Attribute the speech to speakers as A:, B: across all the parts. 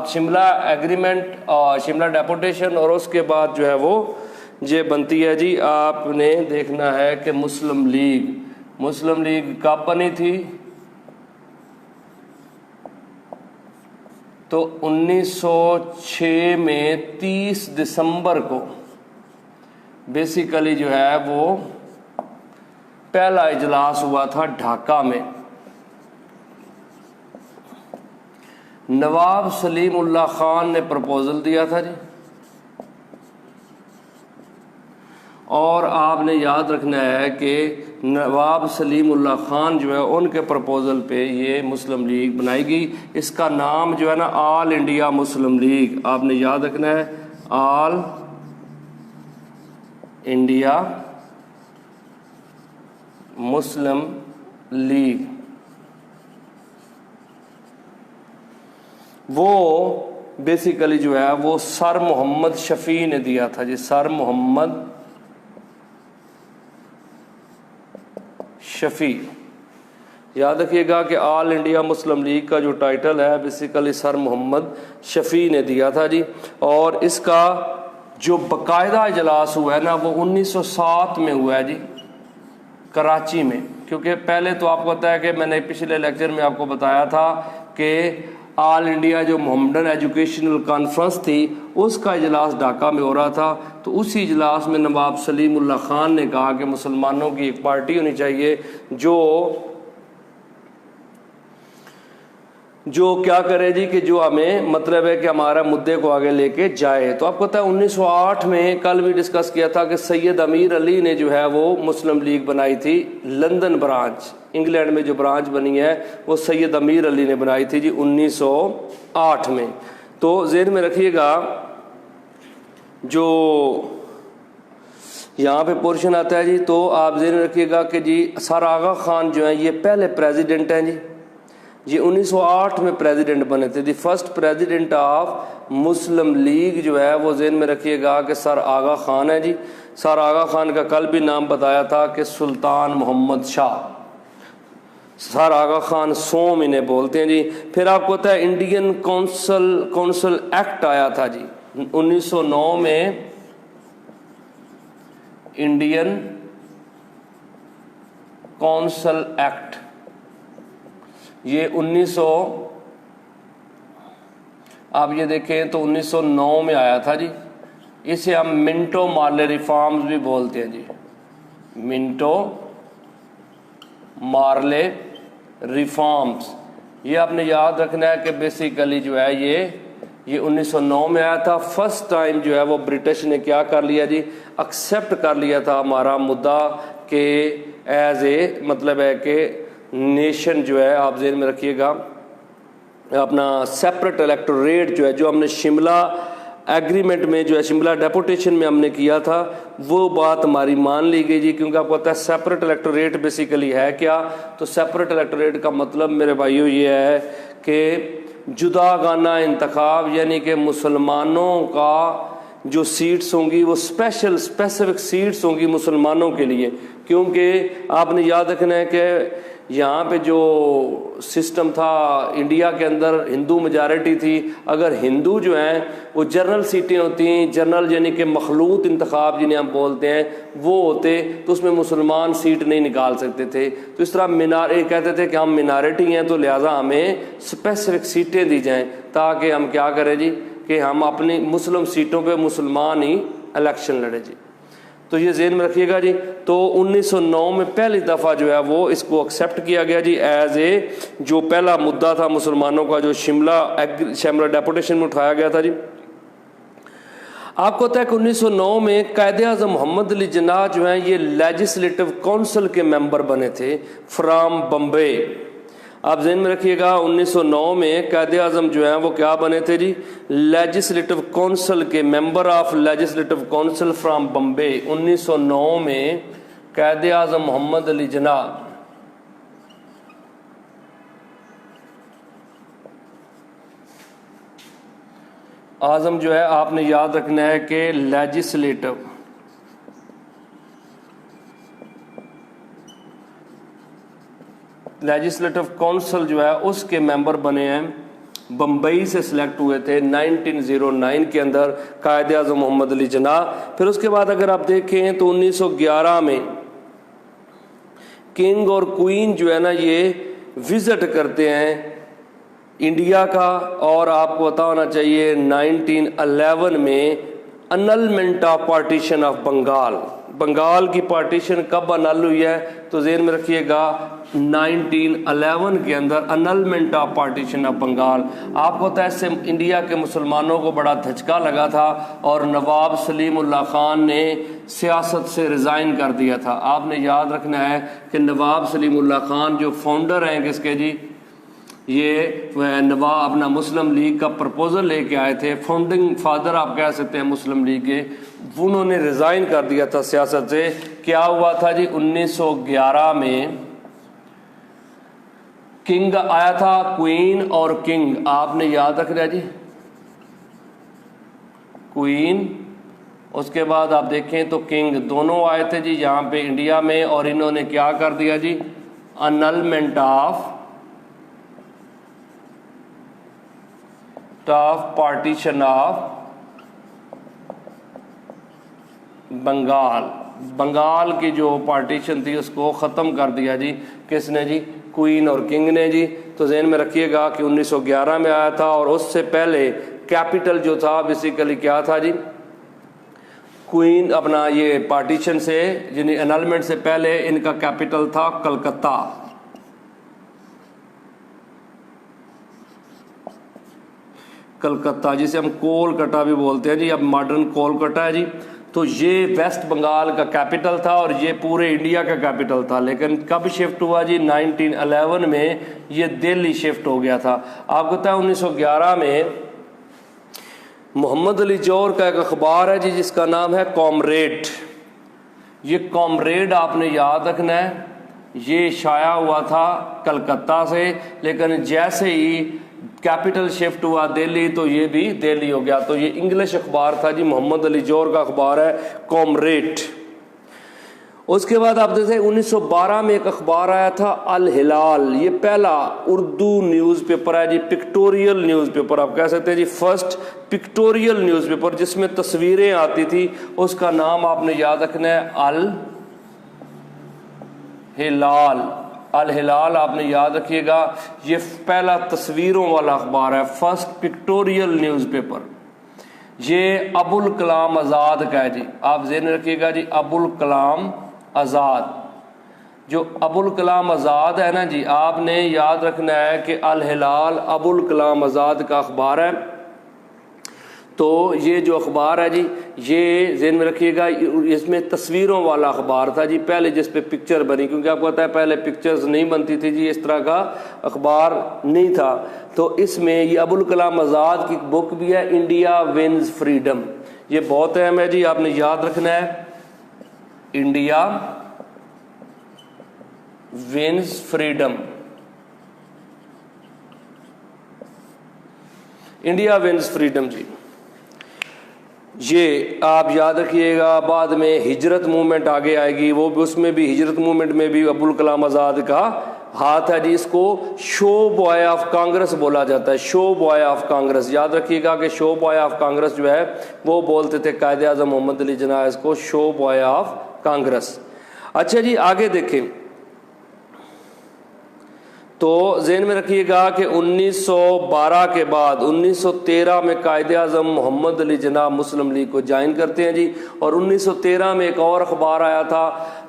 A: Shimla agreement और Shimla deputation, और उसके बाद जो है वो ये बनती है जी, आपने देखना है कि मुस्लिम लीग कब बनी थी, तो 1906 में 30 दिसंबर को बेसिकली जो है वो पहला इजलास हुआ था ढाका में। नवाब सलीम उल्लाह खान ने प्रपोजल दिया था जी, और आपने याद रखना है कि नवाब सलीम उल्लाह खान जो है उनके प्रपोजल पे ये मुस्लिम लीग बनाई गई। इसका नाम जो है ना ऑल इंडिया मुस्लिम लीग, आपने याद रखना है, ऑल इंडिया मुस्लिम लीग। वो बेसिकली जो है वो सर मोहम्मद शफी ने दिया था जी, सर मोहम्मद शफी। याद रखिएगा कि ऑल इंडिया मुस्लिम लीग का जो टाइटल है बेसिकली सर मोहम्मद शफी ने दिया था जी। और इसका जो बाकायदा इजलास हुआ है ना वो 1907 में हुआ है जी, कराची में। क्योंकि पहले तो आपको पता है कि मैंने पिछले लेक्चर में आपको बताया था कि ऑल इंडिया जो मोहम्मदन एजुकेशनल कॉन्फ्रेंस थी उसका इजलास ढाका में हो रहा था, तो उसी इजलास में नवाब सलीम उल्लाह खान ने कहा कि मुसलमानों की एक पार्टी होनी चाहिए जो क्या करे जी, कि जो हमें मतलब है कि हमारा मुद्दे को आगे लेके जाए। तो आपको पता है 1908 में कल भी डिस्कस किया था कि सैयद अमीर अली ने जो है वो मुस्लिम लीग बनाई थी, लंदन ब्रांच, इंग्लैंड में जो ब्रांच बनी है वो सैयद अमीर अली ने बनाई थी जी 1908 में। तो ज़हन में रखिएगा जो यहाँ पे पोर्शन आता है जी, तो आप ज़हन में रखिएगा कि जी सर आगा खान जो है ये पहले प्रेसिडेंट हैं जी, ये 1908 में प्रेसिडेंट बने थे। The first president of Muslim league जो है वो ज़हन में रखिएगा कि सर आगा खान है जी। सर आगा खान का कल भी नाम बताया था कि सुल्तान मोहम्मद शाह, सर आगा खान सोम इन्हें बोलते हैं जी। फिर आपको पता है इंडियन कौंसल एक्ट आया था जी 1909 में, इंडियन कौंसल एक्ट, ये 1900 आप ये देखें तो 1909 में आया था जी। इसे हम मिंटो मार्ले रिफॉर्म्स भी बोलते हैं जी, मिंटो मार्ले रिफॉर्म्स। ये आपने याद रखना है कि बेसिकली जो है ये 1909 में आया था। फर्स्ट टाइम जो है वो ब्रिटिश ने क्या कर लिया जी, एक्सेप्ट कर लिया था हमारा मुद्दा के एज ए मतलब है कि नेशन जो है, आप ज़हन में रखिएगा अपना सेपरेट इलेक्टोरेट जो है, जो हमने शिमला एग्रीमेंट में जो है शिमला डेपुटेशन में हमने किया था वो बात हमारी मान ली गई जी। क्योंकि आपको पता है सेपरेट इलेक्टोरेट बेसिकली है क्या, तो सेपरेट इलेक्टोरेट का मतलब मेरे भाइयों ये है कि जुदागाना इंतखाब, यानी कि मुसलमानों का जो सीट्स होंगी वो स्पेसिफिक सीट्स होंगी मुसलमानों के लिए। क्योंकि आपने याद रखना है कि यहाँ पे जो सिस्टम था इंडिया के अंदर हिंदू मेजॉरिटी थी, अगर हिंदू जो हैं वो जनरल सीटें होती हैं, जनरल यानी कि मखलूत इंतखाब जिन्हें हम बोलते हैं वो होते, तो उसमें मुसलमान सीट नहीं निकाल सकते थे। तो इस तरह कहते थे कि हम मिनारिटी हैं तो लिहाजा हमें स्पेसिफिक सीटें दी जाएं ताकि हम क्या करें जी कि हम अपनी मुस्लिम सीटों पे मुसलमान ही इलेक्शन लड़े जी। तो ये ज़हन में रखिएगा जी। तो 1909 में पहली दफ़ा जो है वो इसको एक्सेप्ट किया गया जी एज ए जो पहला मुद्दा था मुसलमानों का, जो शिमला डेपुटेशन में उठाया गया था जी। आपको पता है कि 1909 में कायदे-ए-आज़म मोहम्मद अली जिन्नाह जो हैं ये लेजिस्लेटिव काउंसिल के मेंबर बने थे फ्राम बम्बे। आप ज़हन में रखिएगा 1909 में कायदे-ए-आज़म जो हैं वो क्या बने थे जी, लेजिस्लेटिव काउंसिल के member of legislative council from Bombay. 1909 में कायदे-ए-आज़म मोहम्मद अली जिन्नाह आज़म जो है आपने याद रखना है कि लेजिस्लेटिव काउंसिल जो है उसके मेंबर बने हैं बम्बई से सिलेक्ट हुए थे 1909 के अंदर कायद आज़म मोहम्मद अली जिन्ना। फिर उसके बाद अगर आप देखें तो 1911 में किंग और क्वीन जो है ना ये विजिट करते हैं इंडिया का। और आपको पता होना चाहिए 1911 में annulment of partition of Bengal की पार्टीशन कब अनल हुई है, तो ज़हन में रखिएगा 1911 के अंदर annulment of partition of Bengal. आपको पता है इससे इंडिया के मुसलमानों को बड़ा धचका लगा था और नवाब सलीमुल्लाह खान ने सियासत से रिज़ाइन कर दिया था। आपने याद रखना है कि नवाब सलीमुल्लाह खान जो फाउंडर हैं किसके जी, ये नवाब अपना मुस्लिम लीग का प्रपोजल लेके आए थे, फाउंडिंग फादर आप कह सकते हैं मुस्लिम लीग के, उन्होंने रिज़ाइन कर दिया था सियासत से। क्या हुआ था जी, 1911 में किंग आया था, क्वीन और किंग आपने याद रखना जी, क्वीन उसके बाद आप देखें तो किंग दोनों आए थे जी यहाँ पे इंडिया में। और इन्होंने क्या कर दिया जी, annulment of partition of Bengal की जो पार्टीशन थी उसको ख़त्म कर दिया जी, किसने जी, क्वीन और किंग ने जी। तो ज़हन में रखिएगा कि 1911 में आया था। और उससे पहले कैपिटल जो था बेसिकली क्या था जी, क्वीन अपना ये पार्टीशन से यानी एनलमेंट से पहले इनका कैपिटल था कलकत्ता। कलकत्ता जिसे हम कोलकाता भी बोलते हैं जी, अब मॉडर्न कोलकाता है जी। तो ये वेस्ट बंगाल का कैपिटल था और ये पूरे इंडिया का कैपिटल था। लेकिन कब शिफ्ट हुआ जी, 1911 में ये दिल्ली शिफ्ट हो गया था। आपको पता है 1911 में मोहम्मद अली जौहर का एक अखबार है जी जिसका नाम है कॉमरेड। ये कॉमरेड आपने याद रखना है, ये शाया हुआ था कलकत्ता से, लेकिन जैसे ही कैपिटल शिफ्ट हुआ दिल्ली तो ये भी दिल्ली हो गया। तो ये इंग्लिश अखबार था जी, मोहम्मद अली जौहर का अखबार है कॉमरेड। उसके बाद आप देखते हैं 1912 में एक अखबार आया था अल हिलाल। ये पहला उर्दू न्यूज़पेपर है जी, पिक्टोरियल न्यूज़पेपर आप कह सकते हैं जी, फर्स्ट पिक्टोरियल न्यूज़पेपर जिसमें तस्वीरें आती थी। उसका नाम आपने याद रखना है अल हिलाल। अल हिलाल आपने याद रखिएगा, ये पहला तस्वीरों वाला अखबार है, फर्स्ट पिक्टोरियल न्यूज़पेपर। ये अबुल कलाम आज़ाद का है जी, आप ज़हन रखिएगा जी, अबुल कलाम आज़ाद। जो अबुल कलाम आज़ाद है ना जी, आपने याद रखना है कि अल हिलाल अबुल कलाम आज़ाद का अखबार है। तो ये जो अखबार है जी, ये ज़हन में रखिएगा, इसमें तस्वीरों वाला अखबार था जी, पहले जिस पे पिक्चर बनी, क्योंकि आपको पता है पहले पिक्चर्स नहीं बनती थी जी, इस तरह का अखबार नहीं था। तो इसमें ये अबुल कलाम आज़ाद की बुक भी है, इंडिया विंस फ्रीडम। ये बहुत अहम है जी, आपने याद रखना है, India wins freedom, India wins freedom जी। ये आप याद रखिएगा। बाद में हिजरत मूवमेंट आगे आएगी, वो भी, उसमें भी हिजरत मूवमेंट में भी अबुल कलाम आज़ाद का हाथ है जी। इसको शो बॉय ऑफ कांग्रेस बोला जाता है, शो बॉय ऑफ कांग्रेस। याद रखिएगा कि शो बॉय ऑफ कांग्रेस जो है वो बोलते थे कायद आज़म मोहम्मद अली जिन्ना, इसको शो बॉय ऑफ कांग्रेस। अच्छा जी, आगे देखें तो ज़हन में रखिएगा कि 1912 के बाद 1913 में कायद आज़म मोहम्मद अली जिन्ना मुस्लिम लीग को ज्वाइन करते हैं जी। और 1913 में एक और अखबार आया था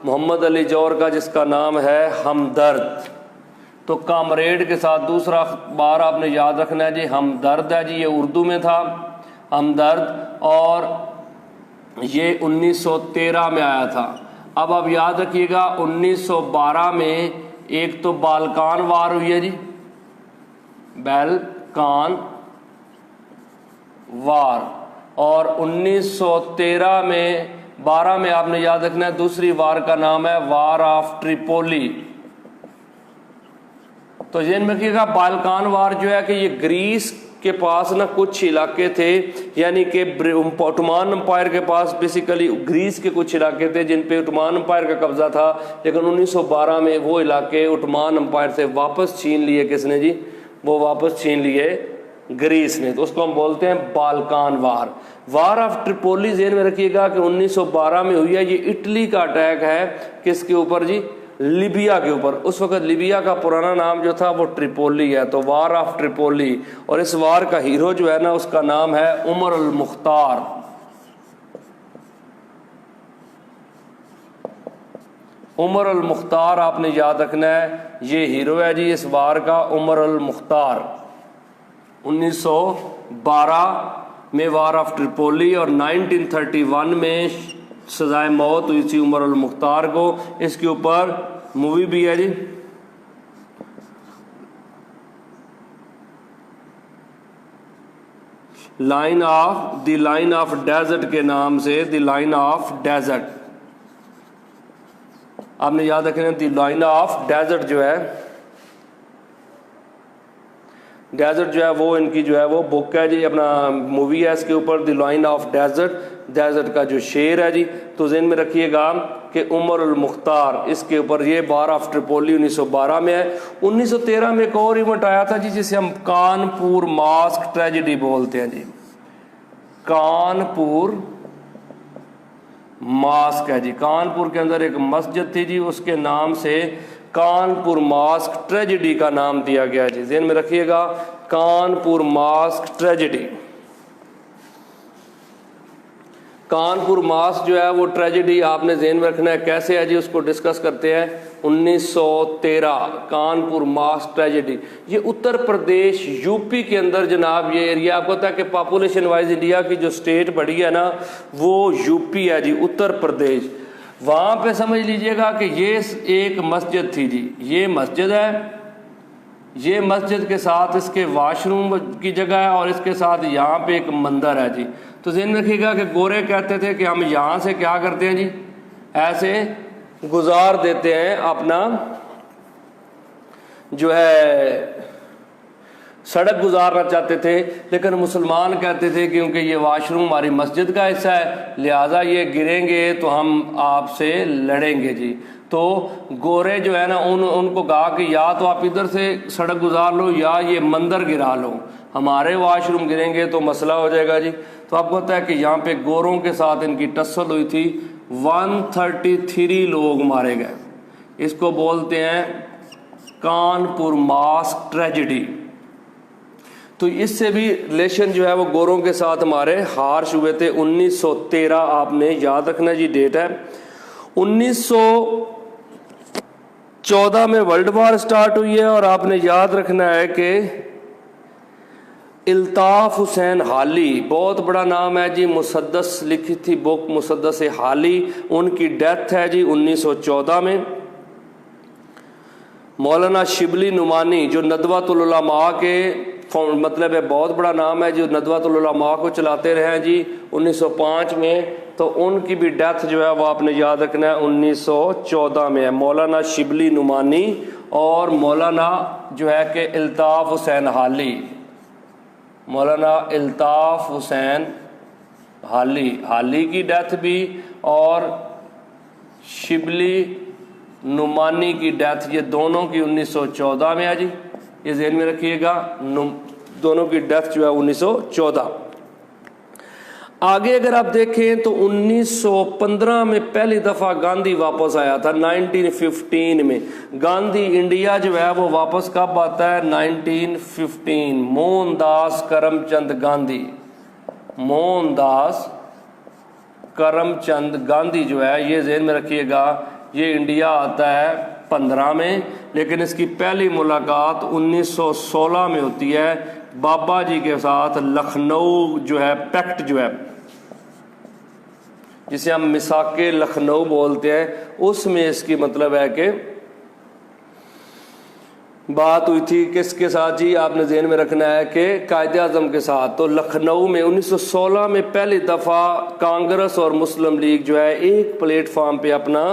A: मोहम्मद अली जौहर का जिसका नाम है हमदर्द। तो कामरेड के साथ दूसरा अखबार आपने याद रखना है जी, हमदर्द है जी, ये उर्दू में था हमदर्द, और ये 1913 में आया था। अब आप याद रखिएगा 1912 में एक तो बाल्कान वार हुई है जी, बाल्कान वार, और 1913 में 12 में आपने याद रखना है दूसरी वार का नाम है वार ऑफ ट्रिपोली। तो ज़हन में रखिएगा बाल्कान वार जो है कि ये ग्रीस के पास ना कुछ इलाके थे, यानी कि ओटोमान अम्पायर के पास बेसिकली ग्रीस के कुछ इलाके थे जिन पे ओटोमान अम्पायर का कब्जा था। लेकिन 1912 में वो इलाके ओटोमान अम्पायर से वापस छीन लिए, किसने जी, वो वापस छीन लिए ग्रीस ने, तो उसको हम बोलते हैं Balkan war. War of Tripoli ज़हन में रखिएगा कि 1912 में हुई है। ये इटली का अटैक है किसके ऊपर जी? लीबिया के ऊपर। उस वक्त लीबिया का पुराना नाम जो था वो ट्रिपोली है, तो वार ऑफ ट्रिपोली। और इस वार का हीरो जो है ना उसका नाम है उमर अल मुख्तार। उमर अल मुख्तार आपने याद रखना है, ये हीरो है जी इस वार का, उमर अल मुख्तार। 1912 में वार ऑफ ट्रिपोली और 1931 में सजाए मौत हुई थी उमर अल मुख्तार को। इसके ऊपर मूवी भी है जी। लाइन ऑफ डेजर्ट के नाम से, द लाइन ऑफ डेजर्ट आपने याद रखना। द लाइन ऑफ डेजर्ट जो है, डेजर्ट जो है वो इनकी जो है वो बुक है जी, अपना मूवी है इसके ऊपर, the lion of desert. Desert का जो शेर है जी, तो ज़हन में रखिएगा कि उमर अल मुख्तार, इसके ऊपर ये वार ऑफ ट्रिपोली 1912 में है। 1913 में एक और इवेंट आया था जी जिसे हम कानपुर मॉस्क ट्रेजेडी बोलते हैं जी। कानपुर मॉस्क है जी, कानपुर के अंदर एक मस्जिद थी जी, उसके नाम से कानपुर मॉस्क ट्रेजेडी का नाम दिया गया जी। ज़हन में रखिएगा Kanpur mosque tragedy. Kanpur mosque जो है वो ट्रेजेडी आपने ज़हन में रखना है। कैसे है जी, उसको डिस्कस करते हैं। 1913 कानपुर मॉस्क ट्रेजेडी, ये उत्तर प्रदेश यूपी के अंदर जनाब ये एरिया, आपको पता है कि पॉपुलेशन वाइज इंडिया की जो स्टेट बड़ी है ना वो यूपी है जी, उत्तर प्रदेश। वहाँ पे समझ लीजिएगा कि ये एक मस्जिद थी जी, ये मस्जिद है, ये मस्जिद के साथ इसके वाशरूम की जगह है और इसके साथ यहाँ पे एक मंदिर है जी। तो ज़हन रखिएगा कि गोरे कहते थे कि हम यहाँ से क्या करते हैं जी, ऐसे गुजार देते हैं अपना जो है सड़क गुजारना चाहते थे, लेकिन मुसलमान कहते थे क्योंकि ये वाशरूम हमारी मस्जिद का हिस्सा है लिहाजा ये गिरेंगे तो हम आपसे लड़ेंगे जी। तो गोरे जो है ना उनको कहा कि या तो आप इधर से सड़क गुजार लो या ये मंदिर गिरा लो, हमारे वाशरूम गिरेंगे तो मसला हो जाएगा जी। तो आपको पता है कि यहाँ पे गोरों के साथ इनकी टस्सल हुई थी, 133 लोग मारे गए। इसको बोलते हैं कानपुर मॉस्क ट्रेजेडी। तो इससे भी रिलेशन जो है वो गोरों के साथ हमारे हार्श हुए थे। 1913 आपने याद रखना जी डेट है। 1914 में वर्ल्ड वार स्टार्ट हुई है और आपने याद रखना है कि इल्ताफ हुसैन हाली, बहुत बड़ा नाम है जी, मुसद्दस लिखी थी बुक मुसद्दस हाली, उनकी डेथ है जी 1914 में। मौलाना शिबली नुमानी जो नदवातुल उलमा के मतलब है बहुत बड़ा नाम है, जो नदवातुल उलमा को चलाते रहे हैं जी 1905 में, तो उनकी भी डेथ जो है वो आपने याद रखना है 1914 में है। मौलाना शिबली नुमानी और मौलाना जो है कि इल्ताफ हुसैन हाली, मौलाना इल्ताफ हुसैन हाली की डेथ भी और शिबली नुमानी की डेथ, ये दोनों की 1914 में है जी, ये ज़हन में रखिएगा। दोनों की डेथ जो है 1914। आगे अगर आप देखें तो 1915 में पहली दफ़ा गांधी वापस आया था। 1915 में गांधी इंडिया जो है वो वापस कब आता है? 1915। मोहनदास करमचंद गांधी, मोहनदास करमचंद गांधी जो है ये ज़हन में रखिएगा, ये इंडिया आता है 15 में, लेकिन इसकी पहली मुलाकात 1916 में होती है बाबा जी के साथ। लखनऊ जो है पैक्ट जो है जिसे हम मिसाके लखनऊ बोलते हैं, उसमें इसकी मतलब है कि बात हुई थी किसके साथ जी, आपने ज़हन में रखना है कि कायदे आज़म के साथ। तो लखनऊ में 1916 में पहली दफ़ा कांग्रेस और मुस्लिम लीग जो है एक प्लेटफार्म पे अपना,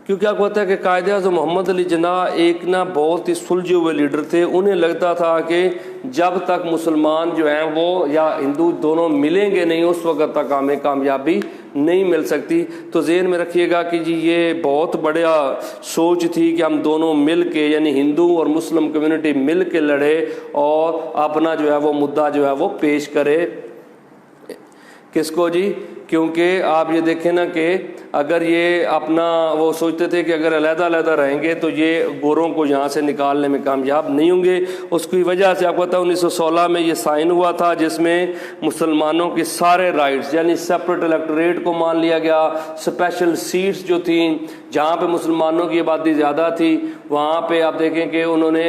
A: क्योंकि आपको पता है कि कायदे आज़म मोहम्मद अली जिन्नाह एक ना बहुत ही सुलझे हुए लीडर थे। उन्हें लगता था कि जब तक मुसलमान जो हैं वो या हिंदू दोनों मिलेंगे नहीं उस वक्त तक हमें कामयाबी नहीं मिल सकती। तो ज़हन में रखिएगा कि जी ये बहुत बड़ा सोच थी कि हम दोनों मिल के, यानी हिंदू और मुस्लिम कम्युनिटी मिल के लड़े और अपना जो है वो मुद्दा जो है वो पेश करे। किसको जी? क्योंकि आप ये देखें ना कि अगर ये अपना वो सोचते थे कि अगर अलग-अलग रहेंगे तो ये गोरों को यहाँ से निकालने में कामयाब नहीं होंगे। उसकी वजह से आपको पता है 1916 में ये साइन हुआ था जिसमें मुसलमानों के सारे राइट्स यानी सेपरेट इलेक्टोरेट को मान लिया गया। स्पेशल सीट्स जो थी जहाँ पे मुसलमानों की आबादी ज़्यादा थी वहाँ पे आप देखें कि उन्होंने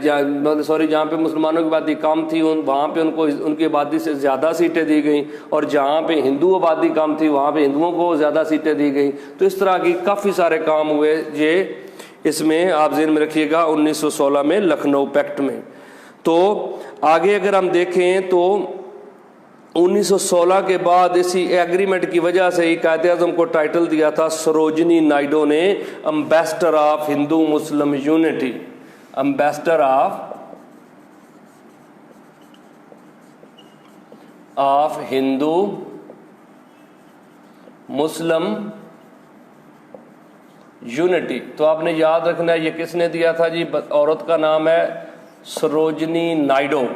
A: जहाँ पे मुसलमानों की आबादी कम थी वहाँ पे उनको उनकी आबादी से ज़्यादा सीटें दी गई, और जहाँ पे हिंदू आबादी कम थी वहाँ पे हिंदुओं को ज़्यादा सीटें दी गई। तो इस तरह की काफ़ी सारे काम हुए ये इसमें आप ज़हन में रखिएगा 1916 में लखनऊ पैक्ट में। तो आगे अगर हम देखें तो 1916 के बाद इसी एग्रीमेंट की वजह से ही कायदे-ए-आज़म को टाइटल दिया था सरोजनी नायडू ने ambassador of Hindu Muslim unity, ambassador of Hindu Muslim unity. तो आपने याद रखना है ये किसने दिया था जी? औरत का नाम है सरोजनी नायडू।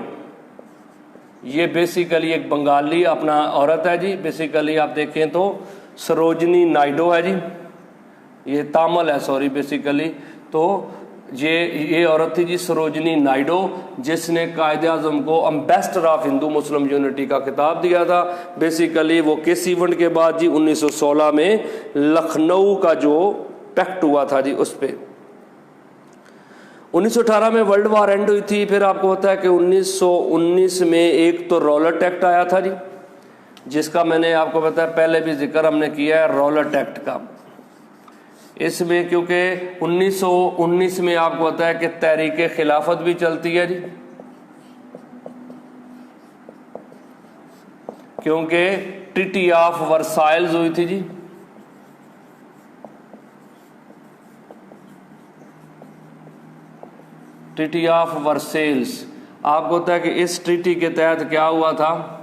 A: ये बेसिकली एक बंगाली अपना औरत है जी। बेसिकली आप देखें तो सरोजनी नायडू है जी, ये तामिल है सॉरी बेसिकली। तो ये औरत थी जी सरोजनी नायडू जिसने कायदे-ए-आज़म को ambassador of Hindu Muslim unity का खिताब दिया था। बेसिकली वो किस इवेंट के बाद जी? 1916 में लखनऊ का जो पैक्ट हुआ था जी उस पे। 1918 में वर्ल्ड वार एंड हुई थी। फिर आपको पता है कि 1919 में एक तो रॉलेट एक्ट आया था जी, जिसका मैंने आपको पता है पहले भी जिक्र हमने किया है रॉलेट एक्ट का। इसमें क्योंकि 1919 में आपको पता है कि तहरीक खिलाफत भी चलती है जी, क्योंकि ट्रीटी ऑफ वर्साइल्स हुई थी जी। ट्रीटी ऑफ वर्सेल्स, आपको पता है कि इस ट्रीटी के तहत क्या हुआ था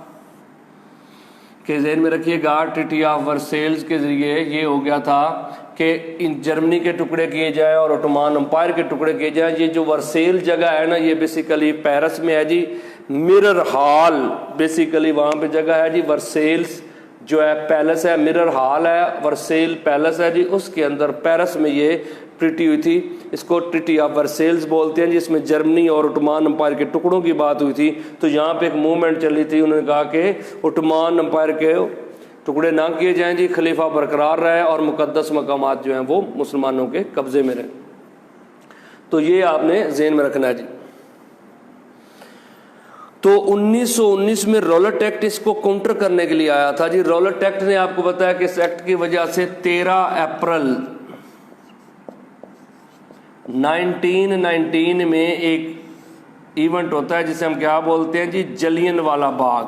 A: कि ज़हन में रखिएगा, ट्रीटी ऑफ वर्सेल्स के जरिए ये हो गया था कि इन जर्मनी के टुकड़े किए जाए और ओटोमान एम्पायर के टुकड़े किए जाए। ये जो वर्सेल जगह है ना, ये बेसिकली पेरिस में है जी। मिरर हॉल बेसिकली वहाँ पे जगह है जी। वर्सेल्स जो है पैलेस है, मिरर हॉल है, वर्सेल पैलेस है जी। उसके अंदर पेरिस में ये ट्रीटी हुई थी। इसको ट्रीटी ऑफ वर्सेल्स बोलते हैं, जिसमें जर्मनी और ओटोमान एम्पायर के टुकड़ों की बात हुई थी। तो यहाँ पे एक मूवमेंट चली थी, उन्होंने कहा कि ओटोमान एम्पायर के टुकड़े ना किए जाएं जी, खलीफा बरकरार रहे और मुकद्दस मकामात जो हैं वो मुसलमानों के कब्जे में रहे। तो ये आपने ज़हन में रखना है जी। तो 1919 में रॉलेट एक्ट इसको काउंटर करने के लिए आया था जी। रॉलेट एक्ट ने आपको बताया कि इस एक्ट की वजह से 13 अप्रैल 1919 में एक इवेंट होता है जिसे हम क्या बोलते हैं जी? जलियन वाला बाग।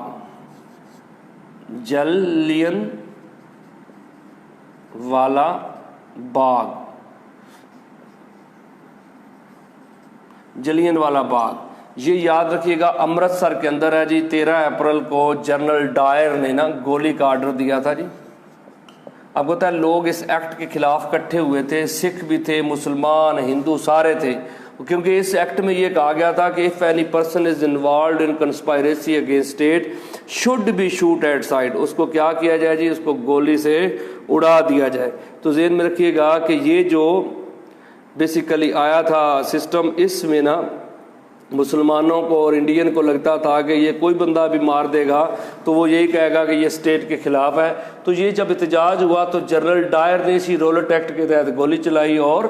A: जलियन वाला बाग, जलियन वाला बाग, ये याद रखिएगा अमृतसर के अंदर है जी। 13 अप्रैल को जनरल डायर ने ना गोली का ऑर्डर दिया था जी। आपको पता है लोग इस एक्ट के खिलाफ इकट्ठे हुए थे, सिख भी थे, मुसलमान, हिंदू सारे थे, क्योंकि इस एक्ट में ये कहा गया था कि if any person is involve in conspiracy against state should be shoot at sight. उसको क्या किया जाए जी? उसको गोली से उड़ा दिया जाए। तो ज़हन में रखिएगा कि ये जो बेसिकली आया था सिस्टम, इसमें ना मुसलमानों को और इंडियन को लगता था कि ये कोई बंदा भी मार देगा तो वो यही कहेगा कि ये स्टेट के खिलाफ है। तो ये जब एहतजाज हुआ तो जनरल डायर ने इसी रॉलेट एक्ट के तहत गोली चलाई और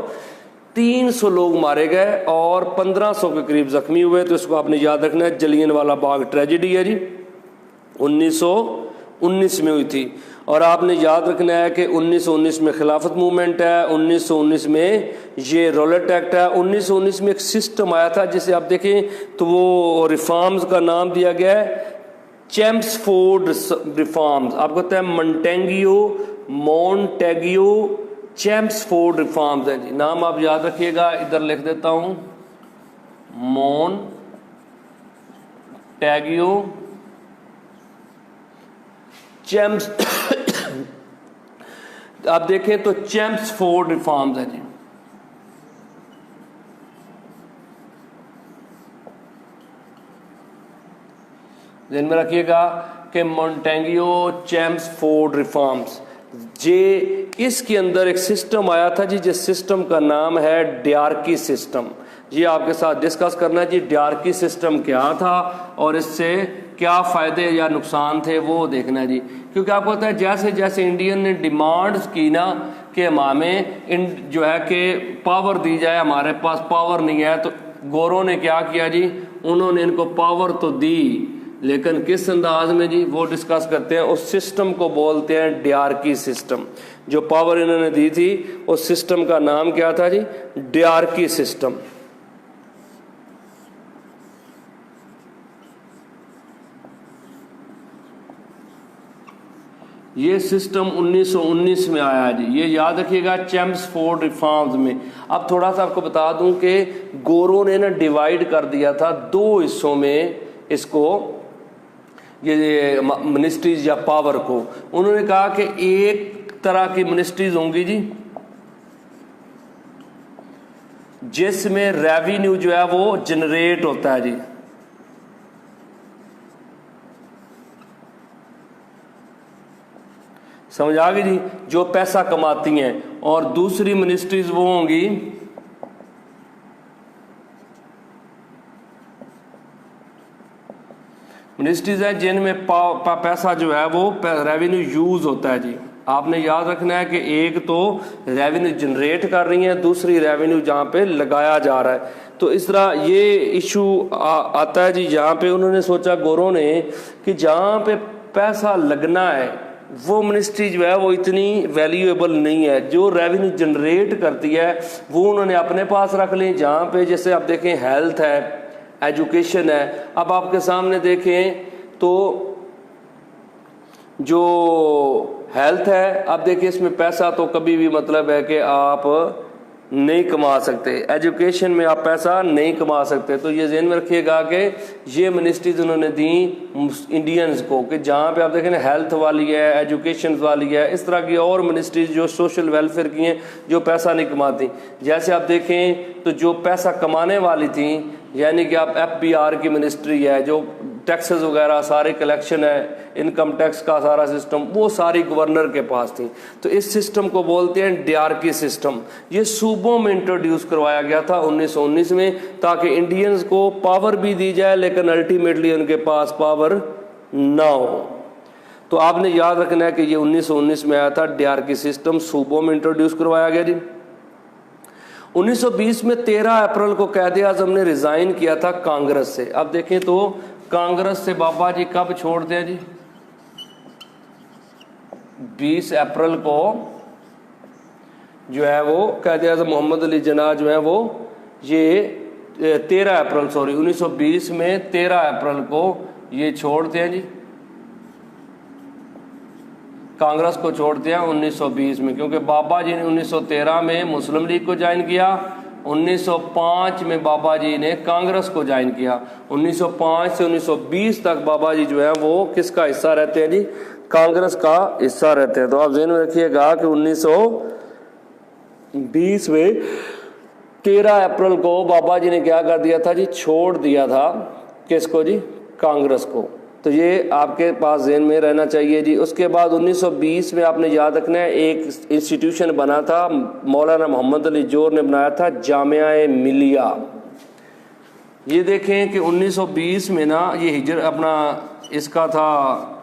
A: 300 लोग मारे गए और 1500 के करीब जख्मी हुए। तो इसको आपने याद रखना है, जलियन वाला बाग ट्रेजेडी है जी, 1919 में हुई थी। और आपने याद रखना है कि 1919 में खिलाफत मूवमेंट है, 1919 में ये रॉलेट एक्ट है। 1919 में एक सिस्टम आया था जिसे आप देखें तो वो रिफॉर्म्स का नाम दिया गया है चैम्प्सफोर्ड रिफॉर्म्स। आपको पता है मोंटेगियो चैम्प्सफोर्ड रिफॉर्म्स है जी। नाम आप याद रखिएगा, इधर लिख देता हूं, मोंटेगियो आप देखें तो चेम्सफोर्ड रिफॉर्म्स है जी। ध्यान में रखिएगा कि मोंटेग्यू चेम्सफोर्ड रिफॉर्म्स, जे इसके अंदर एक सिस्टम आया था जी, जिस सिस्टम का नाम है डार्की सिस्टम। ये आपके साथ डिस्कस करना है जी, डार्की सिस्टम क्या था और इससे क्या फ़ायदे या नुकसान थे वो देखना है जी। क्योंकि आपको पता है जैसे जैसे इंडियन ने डिमांड्स की ना कि हमें जो है कि पावर दी जाए, हमारे पास पावर नहीं है, तो गोरों ने क्या किया जी, उन्होंने इनको पावर तो दी, लेकिन किस अंदाज में जी, वो डिस्कस करते हैं। उस सिस्टम को बोलते हैं डार्की सिस्टम। जो पावर इन्होंने दी थी उस सिस्टम का नाम क्या था जी, डार्की सिस्टम। ये सिस्टम 1919 में आया जी, ये याद रखिएगा, चेम्सफोर्ड रिफॉर्म्स में। अब थोड़ा सा आपको बता दूं कि गोरों ने ना डिवाइड कर दिया था दो हिस्सों में इसको, ये मिनिस्ट्रीज या पावर को। उन्होंने कहा कि एक तरह की मिनिस्ट्रीज होंगी जी जिसमें रेवेन्यू जो है वो जनरेट होता है जी, समझ आ गई जी, जो पैसा कमाती हैं। और दूसरी मिनिस्ट्रीज वो होंगी मिनिस्ट्रीज है जिनमें पैसा जो है वो रेवेन्यू यूज होता है जी। आपने याद रखना है कि एक तो रेवेन्यू जनरेट कर रही है, दूसरी रेवेन्यू जहाँ पे लगाया जा रहा है। तो इस तरह ये इशू आता है जी, जहाँ पे उन्होंने सोचा गोरों ने कि जहाँ पे पैसा लगना है वो मिनिस्ट्री जो है वो इतनी वैल्यूएबल नहीं है, जो रेवेन्यू जनरेट करती है वो उन्होंने अपने पास रख ली। जहाँ पे जैसे आप देखें हेल्थ है, एजुकेशन है। अब आपके सामने देखें तो जो हेल्थ है, अब देखिए इसमें पैसा तो कभी भी मतलब है कि आप नहीं कमा सकते, एजुकेशन में आप पैसा नहीं कमा सकते। तो ये ध्यान में रखिएगा कि ये मिनिस्ट्रीज उन्होंने दी इंडियंस को, कि जहाँ पे आप देखें ना हेल्थ वाली है, एजुकेशन वाली है, इस तरह की और मिनिस्ट्रीज जो सोशल वेलफेयर की हैं जो पैसा नहीं कमाती। जैसे आप देखें तो जो पैसा कमाने वाली थी, यानी कि आप FBR की मिनिस्ट्री है, जो टैक्सेस वगैरह सारे कलेक्शन है, इनकम टैक्स का सारा सिस्टम, वो सारी गवर्नर के पास थी। तो इस सिस्टम को बोलते हैं डार्की सिस्टम। ये सूबों में इंट्रोड्यूस करवाया गया था 1919 में, ताकि इंडियंस को पावर भी दी जाए लेकिन अल्टीमेटली उनके पास पावर ना हो। तो आपने याद रखना है कि ये 1919 में आया था डार्की सिस्टम, सूबों में इंट्रोड्यूस करवाया गया जी। 1920 में 13 अप्रैल को कायदे आज़म ने रिजाइन किया था कांग्रेस से। अब देखें तो कांग्रेस से बाबा जी कब छोड़ते हैं जी, 20 अप्रैल को जो है वो कायदे आज़म मोहम्मद अली जिन्ना जो है वो ये 13 अप्रैल 1920 में 13 अप्रैल को ये छोड़ते हैं जी, कांग्रेस को छोड़ते हैं 1920 में। क्योंकि बाबा जी ने 1913 में मुस्लिम लीग को ज्वाइन किया, 1905 में बाबा जी ने कांग्रेस को ज्वाइन किया। 1905 से 1920 तक बाबा जी जो है वो किसका हिस्सा रहते हैं जी, कांग्रेस का हिस्सा रहते हैं। तो आप ध्यान में रखिएगा कि 1920 में 13 अप्रैल को बाबा जी ने क्या कर दिया था जी, छोड़ दिया था किसको जी, कांग्रेस को। तो ये आपके पास ज़हन में रहना चाहिए जी। उसके बाद 1920 में आपने याद रखना है एक इंस्टीट्यूशन बना था, मौलाना मोहम्मद अली जोर ने बनाया था, जामिया मिलिया। ये देखें कि 1920 में ना ये हिजर अपना इसका था,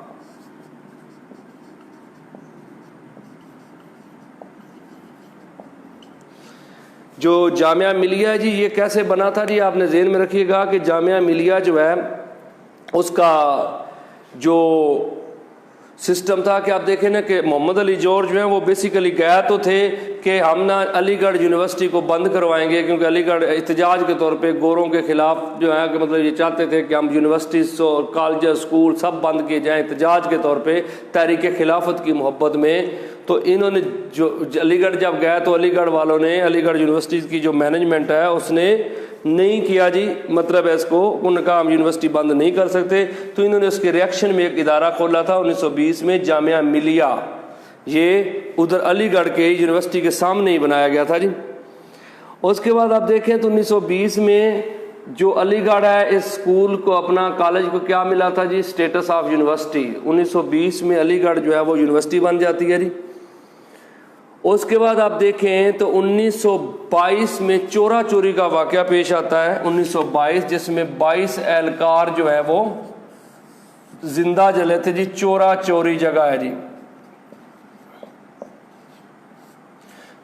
A: जो जामिया मिलिया जी ये कैसे बना था जी, आपने ज़हन में रखिएगा कि जामिया मिलिया जो है उसका जो सिस्टम था कि आप देखें ना कि मोहम्मद अली जोर जो है वो बेसिकली गया तो थे कि हम ना अलीगढ़ यूनिवर्सिटी को बंद करवाएंगे, क्योंकि अलीगढ़ एहतजाज के तौर पे गोरों के खिलाफ जो है कि मतलब ये चाहते थे कि हम यूनिवर्सिटीज़ और कॉलेज स्कूल सब बंद किए जाएं एहतजाज के तौर पे तहरीक खिलाफत की मोहब्बत में। तो इन्होंने जो अलीगढ़ जब गया तो अलीगढ़ वालों ने, अलीगढ़ यूनिवर्सिटीज़ की जो मैनेजमेंट है उसने नहीं किया जी, मतलब है इसको, उन्होंने कहा हम यूनिवर्सिटी बंद नहीं कर सकते। तो इन्होंने उसके रिएक्शन में एक इदारा खोला था 1920 में, जामिया मिलिया। ये उधर अलीगढ़ के यूनिवर्सिटी के सामने ही बनाया गया था जी। उसके बाद आप देखें तो 1920 में जो अलीगढ़ है इस स्कूल को अपना कॉलेज को क्या मिला था जी, स्टेटस ऑफ यूनिवर्सिटी। 1920 में अलीगढ़ जो है वो यूनिवर्सिटी बन जाती है जी। उसके बाद आप देखें तो 1922 में चोरा चोरी का वाकया पेश आता है 1922, जिसमें 22 एहलकार जो है वो जिंदा जले थे जी। चोरा चोरी जगह है जी।